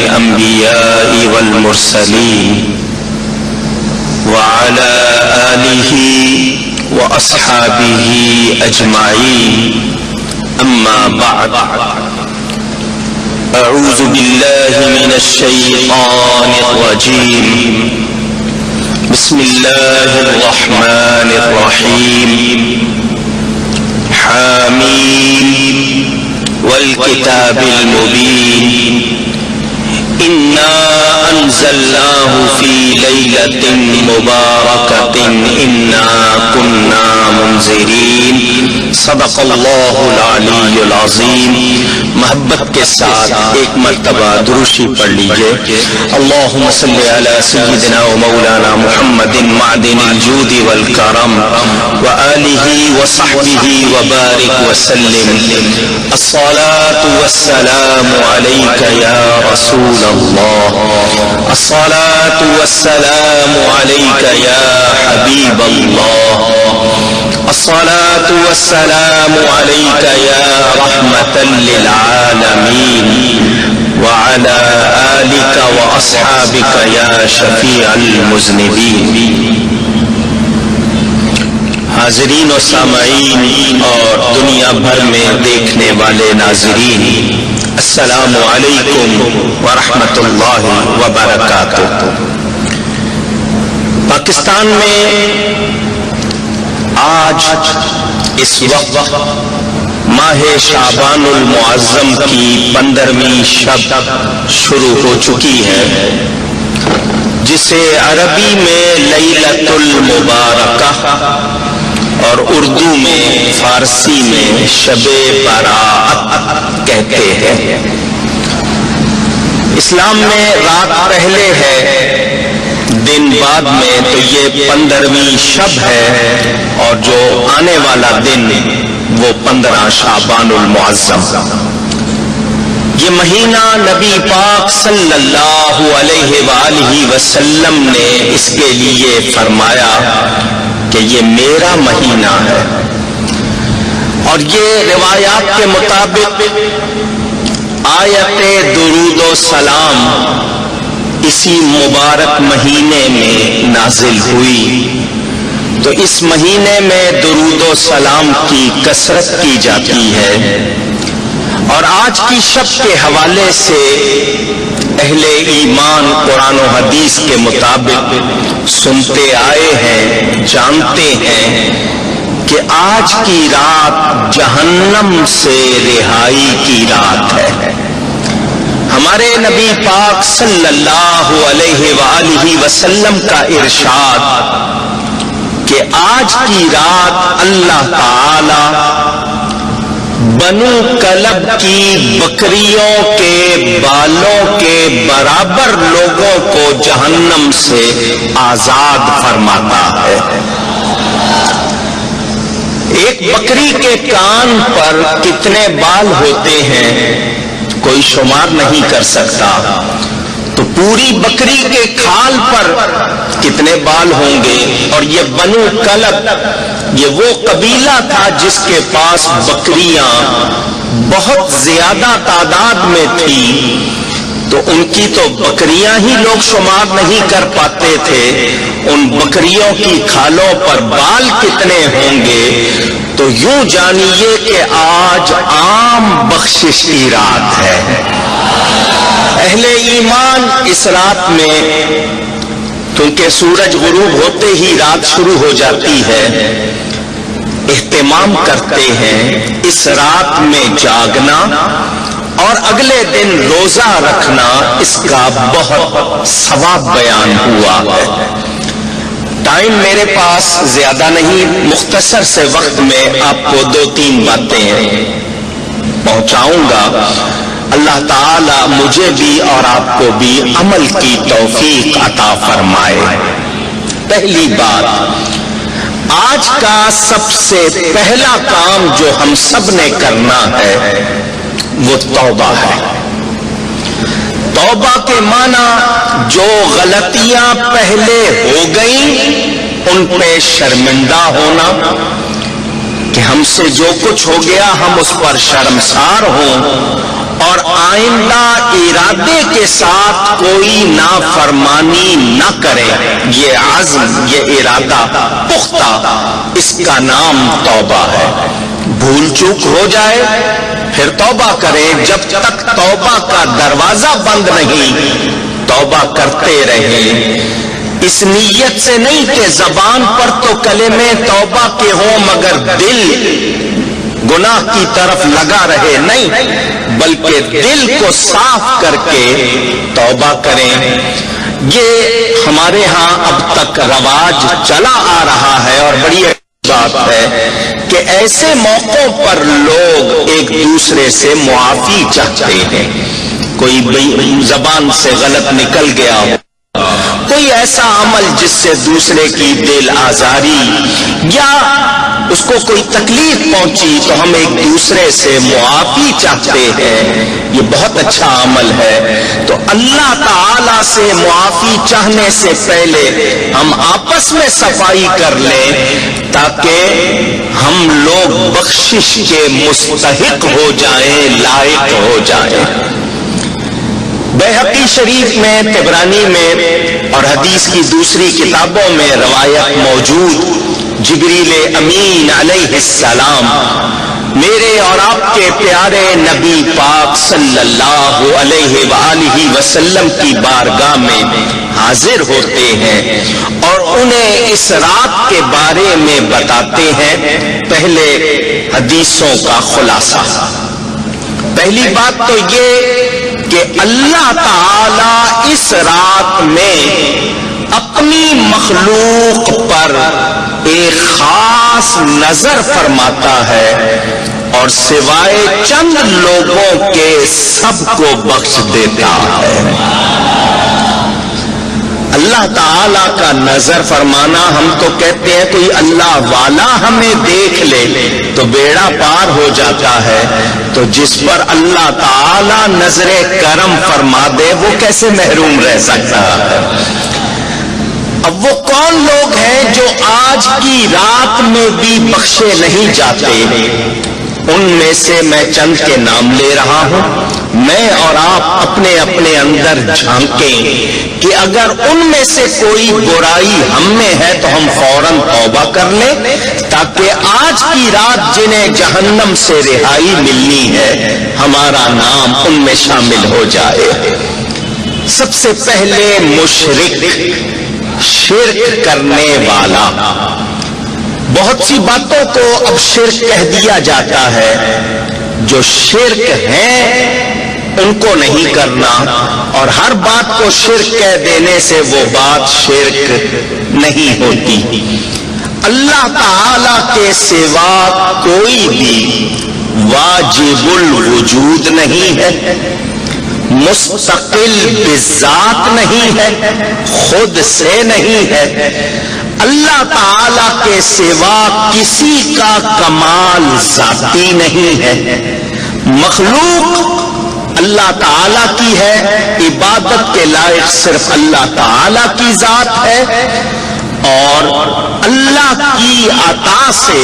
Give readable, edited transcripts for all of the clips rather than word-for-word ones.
الأنبياء والمرسلين وعلى آله وأصحابه أجمعين أما بعد أعوذ بالله من الشيطان الرجيم بسم الله الرحمن الرحيم حاميم والكتاب المبين إنا أنزلناه في ليلة مباركة إنا كنا منذرين صدق اللہ العلی العظیم۔ محبت کے ساتھ ایک مرتبہ دروشی پڑھ لیجئے۔ اللہم صلی علی سیدنا و مولانا محمد معدن الجود والکرم وآلہ وصحبہ وبارک وسلم۔ الصلاة والسلام علیک یا رسول اللہ، الصلاة والسلام علیک یا حبیب اللہ، الصلاة والسلام علیک یا رحمة للعالمین وعلى آلک واصحابک یا شفیع المذنبین۔ حاضرین و سامعین اور دنیا بھر میں دیکھنے والے ناظرین، السلام علیکم ورحمۃ اللہ وبرکاتہ۔ پاکستان میں آج اس وقت ماہ شعبان المعظم کی 15ویں شب شروع ہو چکی ہے، جسے عربی میں لیلۃ المبارکہ اور اردو میں فارسی میں شب برات کہتے ہیں۔ اسلام میں رات پہلے ہے، دن بعد میں، تو یہ 15ویں شب ہے، اور جو آنے والا دن وہ 15 شعبان المعظم۔ یہ مہینہ نبی پاک صلی اللہ علیہ وآلہ وسلم نے اس کے لیے فرمایا کہ یہ میرا مہینہ ہے، اور یہ روایات کے مطابق آیت درود و سلام اسی مبارک مہینے میں نازل ہوئی، تو اس مہینے میں درود و سلام کی کثرت کی جاتی ہے۔ اور آج کی شب کے حوالے سے اہل ایمان قرآن و حدیث کے مطابق سنتے آئے ہیں، جانتے ہیں کہ آج کی رات جہنم سے رہائی کی رات ہے۔ ہمارے نبی پاک صلی اللہ علیہ وآلہ وسلم کا ارشاد کہ آج کی رات اللہ تعالی بنو کلب کی بکریوں کے بالوں کے برابر لوگوں کو جہنم سے آزاد فرماتا ہے۔ ایک بکری کے کان پر کتنے بال ہوتے ہیں کوئی شمار نہیں کر سکتا، تو پوری بکری کے کھال پر کتنے بال ہوں گے؟ اور یہ بنو کلب یہ وہ قبیلہ تھا جس کے پاس بکریاں بہت زیادہ تعداد میں تھی، تو ان کی تو بکریاں ہی لوگ شمار نہیں کر پاتے تھے، ان بکریوں کی کھالوں پر بال کتنے ہوں گے؟ تو یوں جانیے کہ آج عام بخشش کی رات ہے۔ اہل ایمان اس رات میں، کیونکہ سورج غروب ہوتے ہی رات شروع ہو جاتی ہے، اہتمام کرتے ہیں اس رات میں جاگنا اور اگلے دن روزہ رکھنا، اس کا بہت ثواب بیان ہوا ہے۔ ٹائم میرے پاس زیادہ نہیں، مختصر سے وقت میں آپ کو 2-3 باتیں پہنچاؤں گا۔ اللہ تعالی مجھے بھی اور آپ کو بھی عمل کی توفیق عطا فرمائے۔ پہلی بات، آج کا سب سے پہلا کام جو ہم سب نے کرنا ہے وہ توبہ ہے۔ توبہ کے معنی جو غلطیاں پہلے ہو گئیں ان پہ شرمندہ ہونا، کہ ہم سے جو کچھ ہو گیا ہم اس پر شرمسار ہوں اور آئندہ ارادے کے ساتھ کوئی نافرمانی نہ کرے، یہ عزم، یہ ارادہ پختہ، اس کا نام توبہ ہے۔ بھول چوک ہو جائے پھر توبہ کریں، جب تک توبہ کا دروازہ بند نہیں توبہ کرتے رہیں، اس نیت سے نہیں کہ زبان پر تو کلمے توبہ کے ہوں مگر دل گناہ کی طرف لگا رہے، نہیں، بلکہ دل کو صاف کر کے توبہ کریں۔ یہ ہمارے ہاں اب تک رواج چلا آ رہا ہے، اور بڑی بات ہے کہ ایسے موقعوں پر لوگ ایک دوسرے سے معافی چاہتے ہیں۔ کوئی زبان سے غلط نکل گیا ہو، کوئی ایسا عمل جس سے دوسرے کی دل آزاری یا اس کو کوئی تکلیف پہنچی تو ہم ایک دوسرے سے معافی چاہتے ہیں، یہ بہت اچھا عمل ہے۔ تو اللہ تعالی سے معافی چاہنے سے پہلے ہم آپس میں صفائی کر لیں تاکہ ہم لوگ بخشش کے مستحق ہو جائیں، لائق ہو جائیں۔ بیہقی شریف میں، طبرانی میں اور حدیث کی دوسری کتابوں میں روایت موجود، جبریل امین علیہ السلام میرے اور آپ کے پیارے نبی پاک صلی اللہ علیہ وآلہ وسلم کی بارگاہ میں حاضر ہوتے ہیں اور انہیں اس رات کے بارے میں بتاتے ہیں۔ پہلے حدیثوں کا خلاصہ، پہلی بات تو یہ کہ اللہ تعالی اس رات میں اپنی مخلوق پر ایک خاص نظر فرماتا ہے اور سوائے چند لوگوں کے سب کو بخش دیتا ہے۔ اللہ تعالی کا نظر فرمانا، ہم تو کہتے ہیں کوئی اللہ والا ہمیں دیکھ لے تو بیڑا پار ہو جاتا ہے، تو جس پر اللہ تعالی نظر کرم فرما دے وہ کیسے محروم رہ سکتا ہے؟ اب وہ کون لوگ ہیں جو آج کی رات میں بھی بخشے نہیں جاتے؟ ان میں سے میں چند کے نام لے رہا ہوں۔ میں اور آپ اپنے اپنے اندر جھانکیں کہ اگر ان میں سے کوئی برائی ہم میں ہے تو ہم فوراً توبہ کر لیں تاکہ آج کی رات جنہیں جہنم سے رہائی ملنی ہے ہمارا نام ان میں شامل ہو جائے۔ سب سے پہلے مشرک، شرک کرنے والا۔ بہت سی باتوں کو اب شرک کہہ دیا جاتا ہے، جو شرک ہیں ان کو نہیں کرنا، اور ہر بات کو شرک کہہ دینے سے وہ بات شرک نہیں ہوتی۔ اللہ تعالی کے سوا کوئی بھی واجب الوجود نہیں ہے، مستقل بذات نہیں ہے، خود سے نہیں ہے۔ اللہ تعالی کے سوا کسی کا کمال ذاتی نہیں ہے۔ مخلوق اللہ تعالی کی ہے، عبادت کے لائق صرف اللہ تعالی کی ذات ہے، اور اللہ کی عطا سے،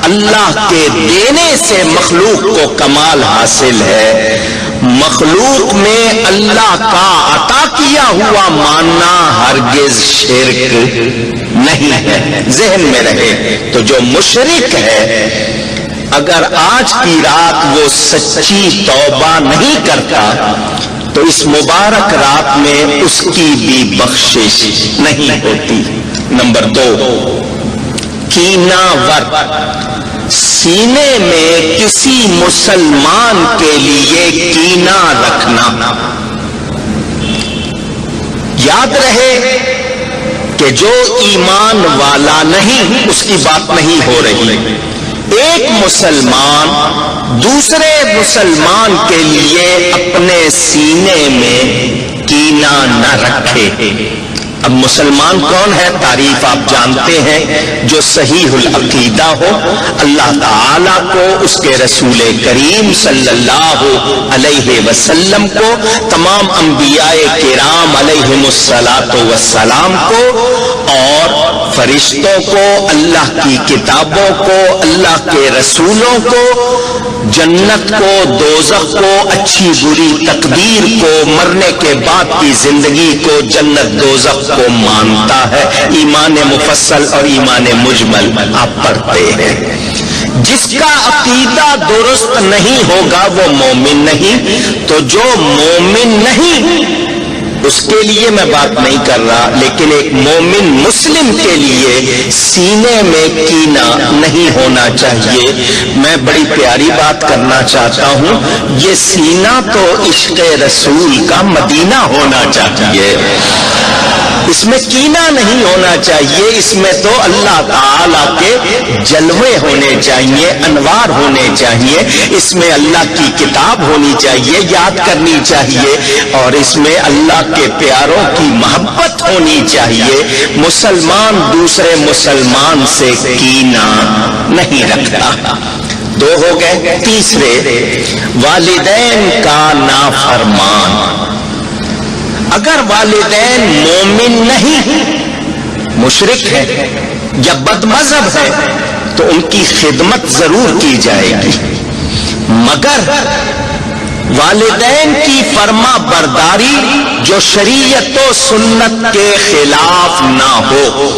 اللہ کے دینے سے مخلوق کو کمال حاصل ہے۔ مخلوق میں اللہ کا عطا کیا ہوا ماننا ہرگز شرک نہیں ہے، ذہن میں رہے۔ تو جو مشرک ہے اگر آج کی رات وہ سچی توبہ نہیں کرتا تو اس مبارک رات میں اس کی بھی بخشش نہیں ہوتی۔ نمبر 2، کینہ ور، سینے میں کسی مسلمان کے لیے کینہ رکھنا۔ یاد رہے کہ جو ایمان والا نہیں اس کی بات نہیں ہو رہی۔ ایک مسلمان دوسرے مسلمان کے لیے اپنے سینے میں کینہ نہ رکھے۔ اب مسلمان کون ہے؟ تعریف آپ جانتے ہیں، جو صحیح العقیدہ ہو، اللہ تعالیٰ کو، اس کے رسول کریم صلی اللہ علیہ وسلم کو، تمام انبیاء کرام علیہم الصلاۃ والسلام کو، اور فرشتوں کو، اللہ کی کتابوں کو، اللہ کے رسولوں کو، جنت کو، دوزخ کو، اچھی بری تقدیر کو، مرنے کے بعد کی زندگی کو، جنت دوزخ کو مانتا ہے۔ ایمان مفصل اور ایمان مجمل آپ پڑھتے ہیں۔ جس کا عقیدہ درست نہیں ہوگا وہ مومن نہیں۔ تو جو مومن نہیں اس کے لیے میں بات نہیں کر رہا، لیکن ایک مومن مسلم کے لیے سینے میں کینہ نہیں ہونا چاہیے۔ میں بڑی پیاری بات کرنا چاہتا ہوں، یہ سینہ تو عشق رسول کا مدینہ ہونا چاہیے، اس میں کینہ نہیں ہونا چاہیے، اس میں تو اللہ تعالی کے جلوے ہونے چاہیے، انوار ہونے چاہیے، اس میں اللہ کی کتاب ہونی چاہیے، یاد کرنی چاہیے، اور اس میں اللہ کے پیاروں کی محبت ہونی چاہیے۔ مسلمان دوسرے مسلمان سے کینہ نہیں رکھتا۔ دو ہو گئے۔ تیسرے، والدین کا نافرمان۔ اگر والدین مومن نہیں، مشرک ہے یا بد مذہب ہے تو ان کی خدمت ضرور کی جائے گی، مگر والدین کی فرما برداری جو شریعت و سنت کے خلاف نہ ہو،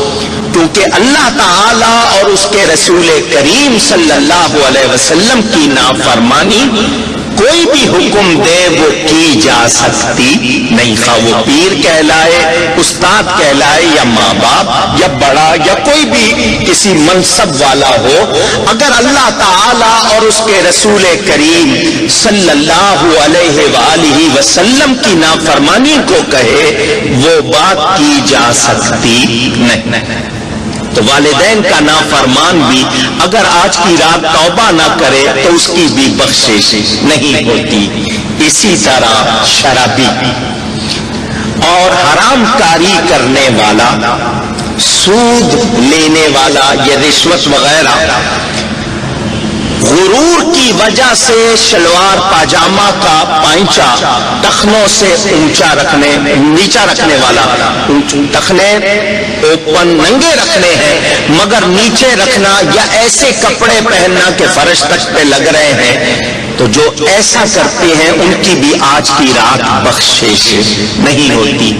کیونکہ اللہ تعالی اور اس کے رسول کریم صلی اللہ علیہ وسلم کی نافرمانی کوئی بھی حکم دے وہ کی جا سکتی نہیں، خواہ وہ پیر کہلائے، استاد کہلائے، یا ماں باپ یا بڑا یا کوئی بھی کسی منصب والا ہو، اگر اللہ تعالی اور اس کے رسول کریم صلی اللہ علیہ وآلہ وسلم کی نافرمانی کو کہے وہ بات کی جا سکتی نہیں۔ تو والدین کا نافرمان بھی اگر آج کی رات توبہ نہ کرے تو اس کی بھی بخشش نہیں ہوتی۔ اسی طرح شرابی اور حرام کاری کرنے والا، سود لینے والا یا رشوت وغیرہ، غرور کی وجہ سے شلوار پاجامہ کا پائنچا ٹخنوں سے نیچا رکھنے والا، ٹخنے اوپن ننگے رکھنے ہیں مگر نیچے رکھنا، یا ایسے کپڑے پہننا کہ فرش تک پہ لگ رہے ہیں، تو جو ایسا کرتے ہیں ان کی بھی آج کی رات بخشش نہیں ہوتی۔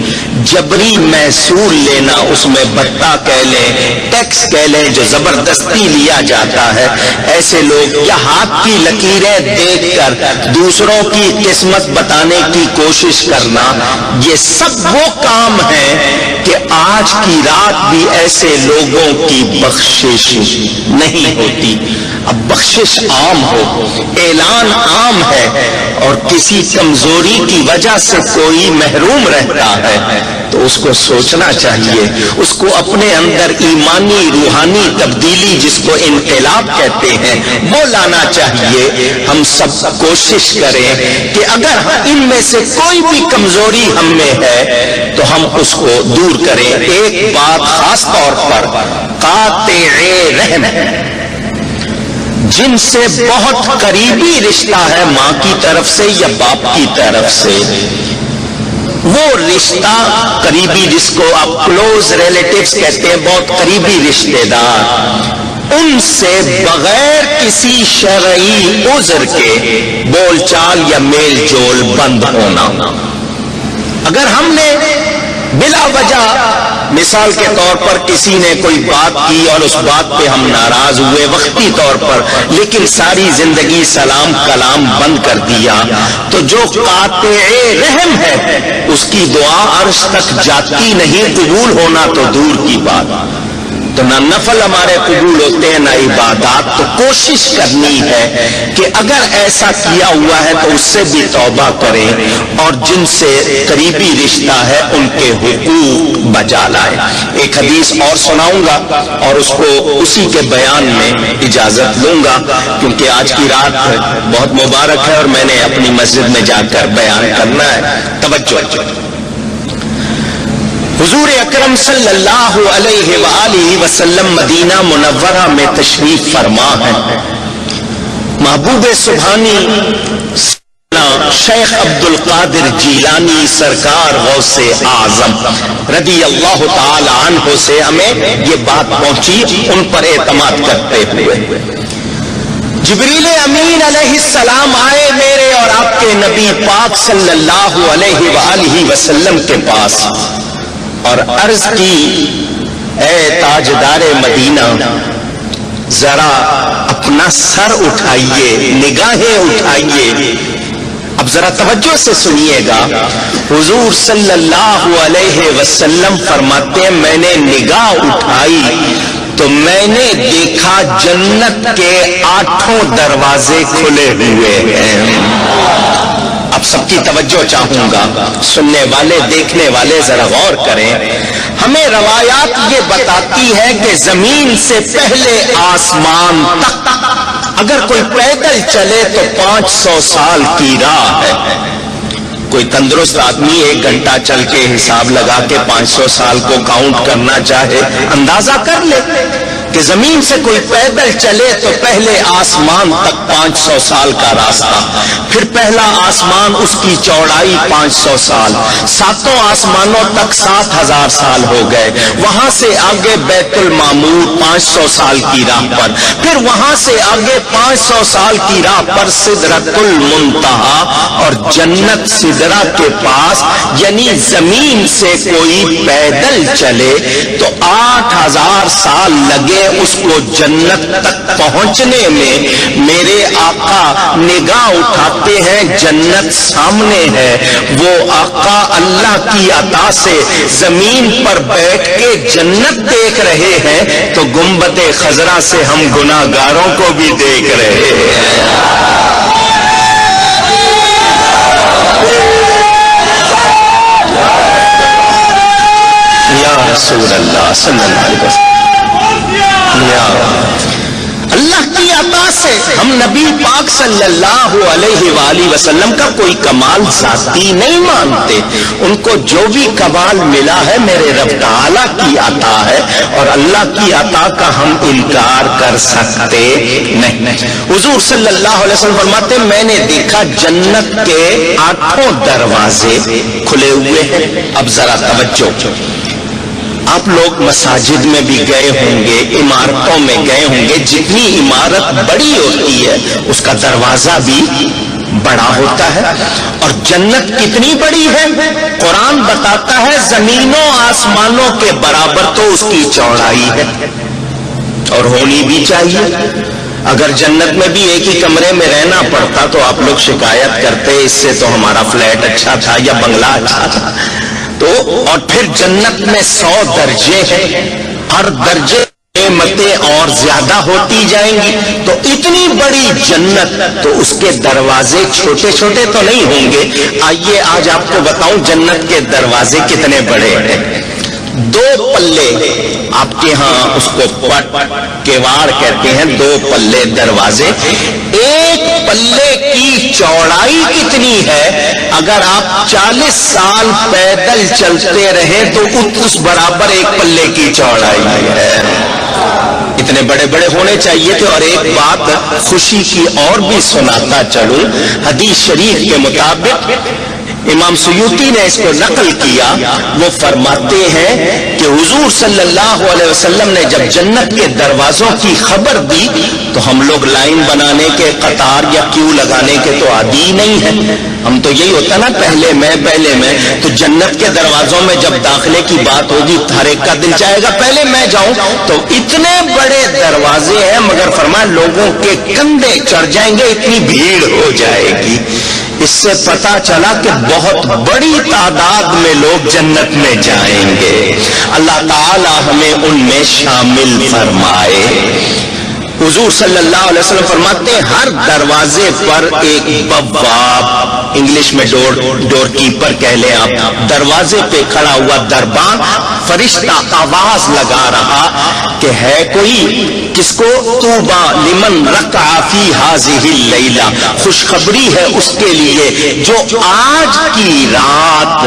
جبری محصول لینا، اس میں بٹا کہہ لیں، ٹیکس کہہ لیں، جو زبردستی لیا جاتا ہے، ایسے لوگ، یا ہاتھ کی لکیریں دیکھ کر دوسروں کی قسمت بتانے کی کوشش کرنا، یہ سب وہ کام ہیں کہ آج کی رات بھی ایسے لوگوں کی بخشش نہیں ہوتی۔ اب بخشش عام ہو، اعلان عام ہے، اور کسی کمزوری کی وجہ سے کوئی محروم رہتا ہے تو اس کو سوچنا چاہیے، اس کو اپنے اندر ایمانی روحانی تبدیلی جس کو انقلاب کہتے ہیں وہ لانا چاہیے۔ ہم سب کوشش کریں کہ اگر ان میں سے کوئی بھی کمزوری ہم میں ہے تو ہم اس کو دور کریں۔ ایک بات خاص طور پر، قاطع رحم، جن سے بہت قریبی رشتہ ہے ماں کی طرف سے یا باپ کی طرف سے، وہ رشتہ قریبی جس کو آپ کلوز ریلیٹیوز کہتے ہیں، بہت قریبی رشتہ دار، ان سے بغیر کسی شرعی عذر کے بول چال یا میل جول بند ہونا۔ اگر ہم نے بلا وجہ، مثال کے طور پر کسی نے کوئی بات کی اور اس بات پہ ہم ناراض ہوئے وقتی طور پر، لیکن ساری زندگی سلام کلام بند کر دیا، تو جو قاطع رحم ہے اس کی دعا عرش تک جاتی نہیں، قبول ہونا تو دور کی بات۔ تو نہ نفل ہمارے قبول ہوتے ہیں نہ عبادات۔ تو کوشش کرنی ہے کہ اگر ایسا کیا ہوا ہے تو اس سے بھی توبہ کریں، اور جن سے قریبی رشتہ ہے ان کے حقوق بجا لائیں۔ ایک حدیث اور سناؤں گا اور اس کو اسی کے بیان میں اجازت لوں گا، کیونکہ آج کی رات بہت مبارک ہے اور میں نے اپنی مسجد میں جا کر بیان کرنا ہے۔ توجہ، حضور اکرم صلی اللہ علیہ وآلہ وسلم مدینہ منورہ میں تشریف فرما ہے۔ محبوب سبحانی شیخ عبد القادر جیلانی سرکار غوث اعظم رضی اللہ تعالی عنہ سے ہمیں یہ بات پہنچی، ان پر اعتماد کرتے ہوئے جبریل امین علیہ السلام آئے میرے اور آپ کے نبی پاک صلی اللہ علیہ وآلہ وسلم کے پاس اور عرض کی، اے تاجدار مدینہ ذرا اپنا سر اٹھائیے، نگاہیں اٹھائیے۔ اب ذرا توجہ سے سنیے گا، حضور صلی اللہ علیہ وسلم فرماتے ہیں میں نے نگاہ اٹھائی تو میں نے دیکھا جنت کے 8 دروازے کھلے ہوئے ہیں۔ اب سب کی توجہ چاہوں گا، سننے والے دیکھنے والے ذرا غور کریں۔ ہمیں روایات یہ بتاتی ہے کہ زمین سے پہلے آسمان تک اگر کوئی پیدل چلے تو 500 سال کی راہ ہے۔ کوئی تندرست آدمی 1 گھنٹہ چل کے حساب لگا کے 500 سال کو کاؤنٹ کرنا چاہے، اندازہ کر لے کہ زمین سے کوئی پیدل چلے تو پہلے آسمان تک 500 سال کا راستہ، پھر پہلا آسمان اس کی چوڑائی 500 سال، 7 آسمانوں تک 7000 سال ہو گئے، وہاں سے آگے بیت المعمور 500 سال کی راہ پر، پھر وہاں سے آگے 500 سال کی راہ پر سدرۃ المنتہا اور جنت سدرہ کے پاس، یعنی زمین سے کوئی پیدل چلے تو 8000 سال لگے اس کو جنت تک پہنچنے میں۔ میرے آقا نگاہ اٹھاتے ہیں، جنت سامنے ہے، وہ آقا اللہ کی عطا سے زمین پر بیٹھ کے جنت دیکھ رہے ہیں تو گنبد خضرا سے ہم گناہگاروں کو بھی دیکھ رہے ہیں۔ یا رسول اللہ صلی اللہ علیہ وسلم، اللہ کی عطا سے ہم نبی پاک صلی اللہ علیہ وآلہ وسلم کا کوئی کمال ذاتی نہیں مانتے، ان کو جو بھی کمال ملا ہے میرے رب تعالیٰ کی عطا ہے، اور اللہ کی عطا کا ہم انکار کر سکتے نہیں۔ حضور صلی اللہ علیہ وسلم فرماتے میں نے دیکھا جنت کے 8 دروازے کھلے ہوئے ہیں۔ اب ذرا توجہ، آپ لوگ مساجد میں بھی گئے ہوں گے، عمارتوں میں گئے ہوں گے، جتنی عمارت بڑی ہوتی ہے اس کا دروازہ بھی بڑا ہوتا ہے، اور جنت کتنی بڑی ہے قرآن بتاتا ہے زمینوں آسمانوں کے برابر تو اس کی چوڑائی ہے، اور ہونی بھی چاہیے۔ اگر جنت میں بھی ایک ہی کمرے میں رہنا پڑتا تو آپ لوگ شکایت کرتے اس سے تو ہمارا فلیٹ اچھا تھا یا بنگلہ اچھا تھا۔ تو اور پھر جنت میں 100 درجے ہیں، ہر درجے نعمتیں اور زیادہ ہوتی جائیں گی، تو اتنی بڑی جنت تو اس کے دروازے چھوٹے چھوٹے تو نہیں ہوں گے۔ آئیے آج آپ کو بتاؤں جنت کے دروازے کتنے بڑے ہیں۔ 2 پلے، آپ کے ہاں اس کو پٹ کیواڑ کہتے ہیں، 2 پلے دروازے، ایک پلے کی چوڑائی کتنی ہے؟ اگر آپ 40 سال پیدل چلتے رہے تو اس برابر ایک پلے کی چوڑائی ہے۔ اتنے بڑے بڑے ہونے چاہیے تھے۔ اور ایک بات خوشی کی اور بھی سناتا چلوں، حدیث شریف کے مطابق امام سیوطی نے اس کو نقل کیا، وہ فرماتے ہیں کہ حضور صلی اللہ علیہ وسلم نے جب جنت کے دروازوں کی خبر دی تو ہم لوگ لائن بنانے کے، قطار یا کیو لگانے کے تو عادی نہیں ہیں، ہم تو یہی ہوتا نا پہلے میں، تو جنت کے دروازوں میں جب داخلے کی بات ہوگی ہر ایک کا دل چاہے گا پہلے میں جاؤں، تو اتنے بڑے دروازے ہیں مگر فرمایا لوگوں کے کندھے چڑھ جائیں گے، اتنی بھیڑ ہو جائے گی۔ اس سے پتا چلا کہ بہت بڑی تعداد میں لوگ جنت میں جائیں گے، اللہ تعالی ہمیں ان میں شامل فرمائے۔ حضور صلی اللہ علیہ وسلم فرماتے ہیں ہر دروازے پر ایک بواب، انگلش میں ڈور کیپر کہہ لیں آپ، دروازے پہ کھڑا ہوا دربان فرشتہ آواز لگا رہا کہ ہے کوئی کس کو توبہ لمن رکع فی ہذہ اللیلہ، خوشخبری ہے اس کے لیے جو آج کی رات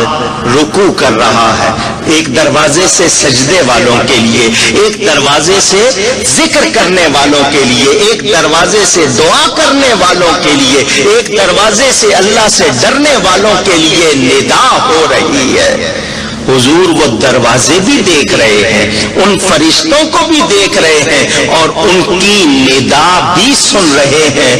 رکوع کر رہا ہے. ایک دروازے سے سجدے والوں کے لیے، ایک دروازے سے ذکر کرنے والوں کے لیے، ایک دروازے سے دعا کرنے والوں کے لیے، ایک دروازے سے اللہ سے ڈرنے والوں کے لیے ندا ہو رہی ہے. حضور وہ دروازے بھی دیکھ رہے ہیں، ان فرشتوں کو بھی دیکھ رہے ہیں، اور ان کی ندا بھی سن رہے ہیں.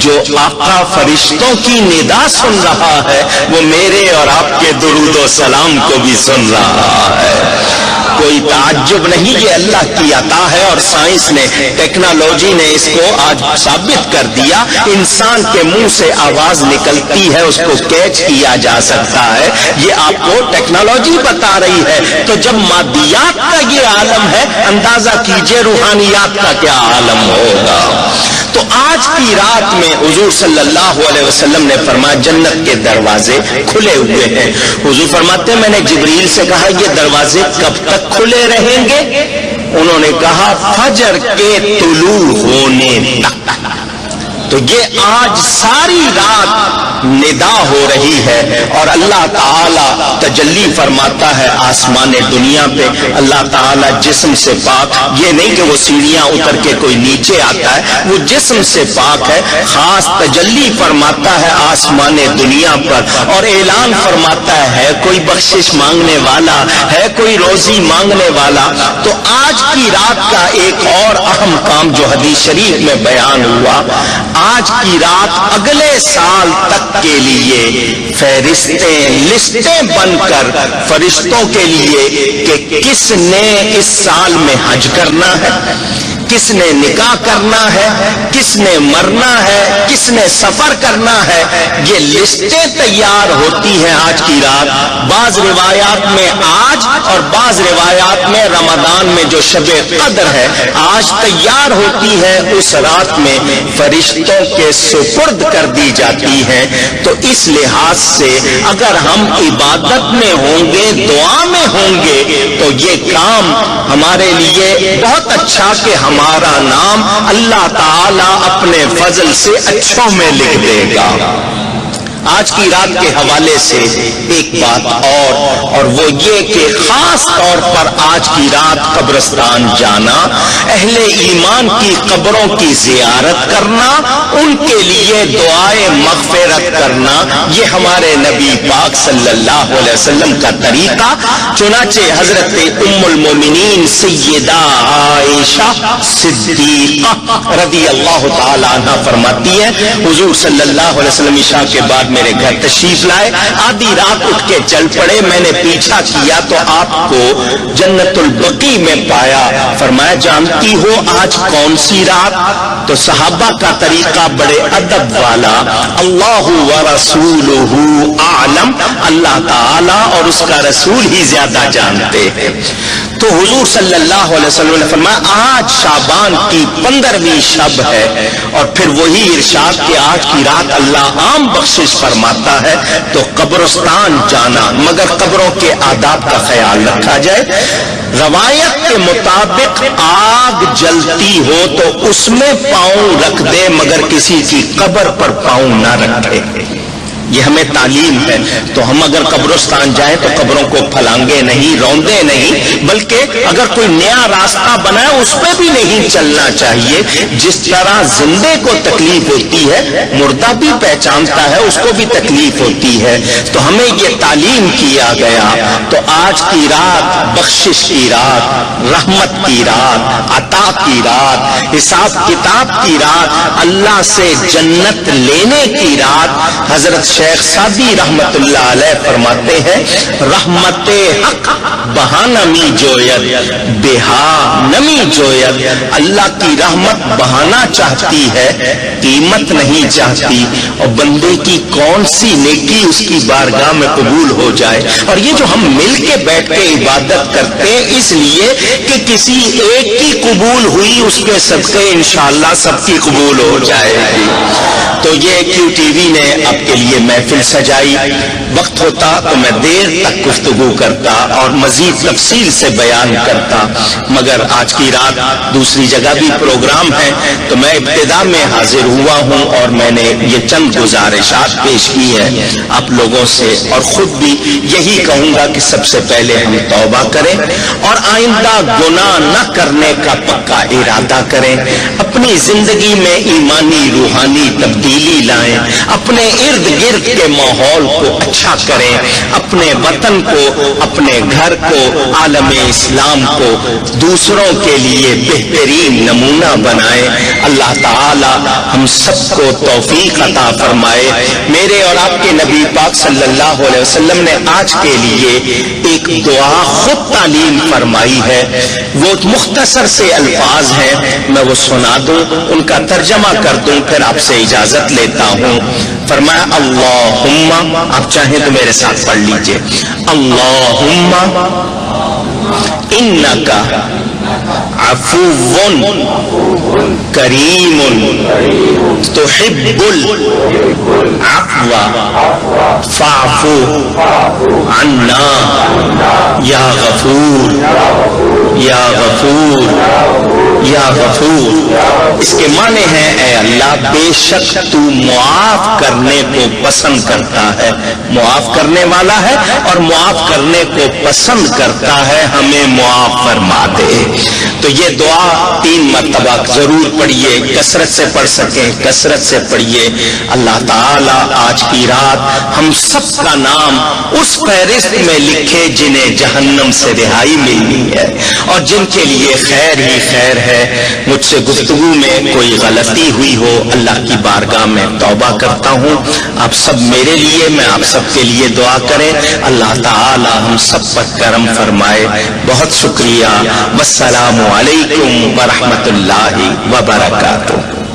جو آقا فرشتوں کی ندا سن رہا ہے وہ میرے اور آپ کے درود و سلام کو بھی سن رہا ہے. کوئی تعجب نہیں، یہ اللہ کی عطا ہے، اور سائنس نے، ٹیکنالوجی نے اس کو آج ثابت کر دیا. انسان کے منہ سے آواز نکلتی ہے، اس کو کیچ کیا جا سکتا ہے. یہ آپ کو ٹیکنالوجی بتا رہی ہے. تو جب مادیات کا یہ عالم ہے، اندازہ کیجئے روحانیات کا کیا عالم ہوگا. تو آج کی رات میں حضور صلی اللہ علیہ وسلم نے فرمایا جنت کے دروازے کھلے ہوئے ہیں. حضور فرماتے ہیں میں نے جبریل سے کہا یہ دروازے کب تک کھلے رہیں گے؟ انہوں نے کہا فجر کے طلوع ہونے تک. تو یہ آج ساری رات ندا ہو رہی ہے، اور اللہ تعالی تجلی فرماتا ہے آسمان دنیا پہ. اللہ تعالی جسم سے پاک، یہ نہیں کہ وہ سیڑھیاں اتر کے کوئی نیچے آتا ہے، وہ جسم سے پاک ہے. خاص تجلی فرماتا ہے آسمان دنیا پر، اور اعلان فرماتا ہے کوئی بخشش مانگنے والا ہے، کوئی روزی مانگنے والا. تو آج کی رات کا ایک اور اہم کام جو حدیث شریف میں بیان ہوا، آج کی رات اگلے سال تک کے لیے فہرستیں، لسٹیں بن کر فرشتوں کے لیے کہ کس نے اس سال میں حج کرنا ہے، کس نے نکاح کرنا ہے، کس نے مرنا ہے، کس نے سفر کرنا ہے، یہ لسٹیں تیار ہوتی ہیں آج کی رات. بعض روایات میں آج، اور بعض روایات میں رمضان میں جو شب قدر ہے آج تیار ہوتی ہے، اس رات میں فرشتوں کے سپرد کر دی جاتی ہے. تو اس لحاظ سے اگر ہم عبادت میں ہوں گے، دعا میں ہوں گے، تو یہ کام ہمارے لیے بہت اچھا کہ ہمارا نام اللہ تعالی اپنے فضل سے اچھوں میں لکھ دے گا. آج کی رات کے حوالے سے ایک بات اور وہ یہ کہ خاص طور پر آج کی رات قبرستان جانا، اہل ایمان کی قبروں کی زیارت کرنا، ان کے لیے دعائے مغفرت کرنا، یہ ہمارے نبی پاک صلی اللہ علیہ وسلم کا طریقہ. چنانچہ حضرت ام المومنین سیدہ عائشہ صدیقہ رضی اللہ تعالی عنہ فرماتی ہے حضور صلی اللہ علیہ وسلم عشاء کے بعد میرے گھر تشریف لائے، آدھی رات اٹھ کے چل پڑے. میں نے پیچھا کیا تو آپ کو جنت البقیع میں پایا. فرمایا جانتی ہو آج کون سی رات؟ تو صحابہ کا طریقہ بڑے ادب والا، اللہ ورسولہ اعلم، اللہ تعالی اور اس کا رسول ہی زیادہ جانتے ہیں. تو حضور صلی اللہ علیہ وسلم نے فرمایا آج شعبان کی 15ویں شب ہے، اور پھر وہی ارشاد کہ آج کی رات اللہ عام بخشش فرماتا ہے. تو قبرستان جانا، مگر قبروں کے آداب کا خیال رکھا جائے. روایت کے مطابق آگ جلتی ہو تو اس میں پاؤں رکھ دے، مگر کسی کی قبر پر پاؤں نہ رکھے. یہ ہمیں تعلیم ہے. تو ہم اگر قبرستان جائیں تو قبروں کو پھلانگے نہیں، روندے نہیں، بلکہ اگر کوئی نیا راستہ بنائے اس پہ بھی نہیں چلنا چاہیے. جس طرح زندے کو تکلیف ہوتی ہے مردہ بھی پہچانتا ہے، اس کو بھی تکلیف ہوتی ہے. تو ہمیں یہ تعلیم کیا گیا. تو آج کی رات بخشش کی رات، رحمت کی رات، عطا کی رات، حساب کتاب کی رات، اللہ سے جنت لینے کی رات. حضرت شیخ سعدی رحمت اللہ علیہ فرماتے ہیں رحمت حق بہا نمی جوید بہا نمی جوید. اللہ کی رحمت بہانا چاہتی ہے، قیمت نہیں چاہتی. اور بندے کی کون سی نیکی اس کی بارگاہ میں قبول ہو جائے. اور یہ جو ہم مل کے بیٹھ کے عبادت کرتے ہیں اس لیے کہ کسی ایک کی قبول ہوئی، اس کے صدقے انشاءاللہ سب کی قبول ہو جائے گی. تو یہ QTV نے آپ کے لیے محفل سجائی، وقت ہوتا تو میں دیر تک گفتگو کرتا اور مزید تفصیل سے بیان کرتا، مگر آج کی رات دوسری جگہ بھی پروگرام ہے تو میں ابتدا میں حاضر ہوا ہوں اور میں نے یہ چند گزارشات پیش کی ہے آپ لوگوں سے، اور خود بھی یہی کہوں گا کہ سب سے پہلے ہم توبہ کریں اور آئندہ گناہ نہ کرنے کا پکا ارادہ کریں، اپنی زندگی میں ایمانی روحانی تبدیلی لائیں، اپنے ارد گرد کے ماحول کو اچھا کریں، اپنے وطن کو، اپنے گھر کو، عالم اسلام کو دوسروں کے لیے بہترین نمونہ بنائیں۔ اللہ تعالی ہم سب کو توفیق عطا فرمائے۔ میرے اور آپ کے نبی پاک صلی اللہ علیہ وسلم نے آج کے لیے ایک دعا خود تعلیم فرمائی ہے، وہ مختصر سے الفاظ ہیں، میں وہ سنا دوں، ان کا ترجمہ کر دوں، پھر آپ سے اجازت لیتا ہوں۔ فرمایا اللہم، آپ چاہیں تو میرے ساتھ پڑھ لیجئے، اللہم انکا عفو کریم تحب العفو فاعف عنا یا غفور یا غفور یا غفور۔ اس کے معنی ہے اے اللہ بے شک تو معاف کرنے کو پسند کرتا ہے، معاف کرنے والا ہے اور معاف کرنے کو پسند کرتا ہے، ہمیں معاف فرما دے۔ تو یہ دعا 3 مرتبہ ضرور پڑھیے، کثرت سے پڑھ سکیں کثرت سے پڑھیے۔ اللہ تعالی آج کی رات ہم سب کا نام اس فہرست میں لکھے جنہیں جہنم سے رہائی ملنی ہے اور جن کے لیے خیر ہی خیر ہے۔ مجھ سے گفتگو میں کوئی غلطی ہوئی ہو اللہ کی بارگاہ میں توبہ کرتا ہوں، آپ سب میرے لیے، میں آپ سب کے لیے دعا کریں، اللہ تعالی ہم سب پر کرم فرمائے۔ بہت شکریہ، والسلام علیکم ورحمۃ اللہ وبرکاتہ۔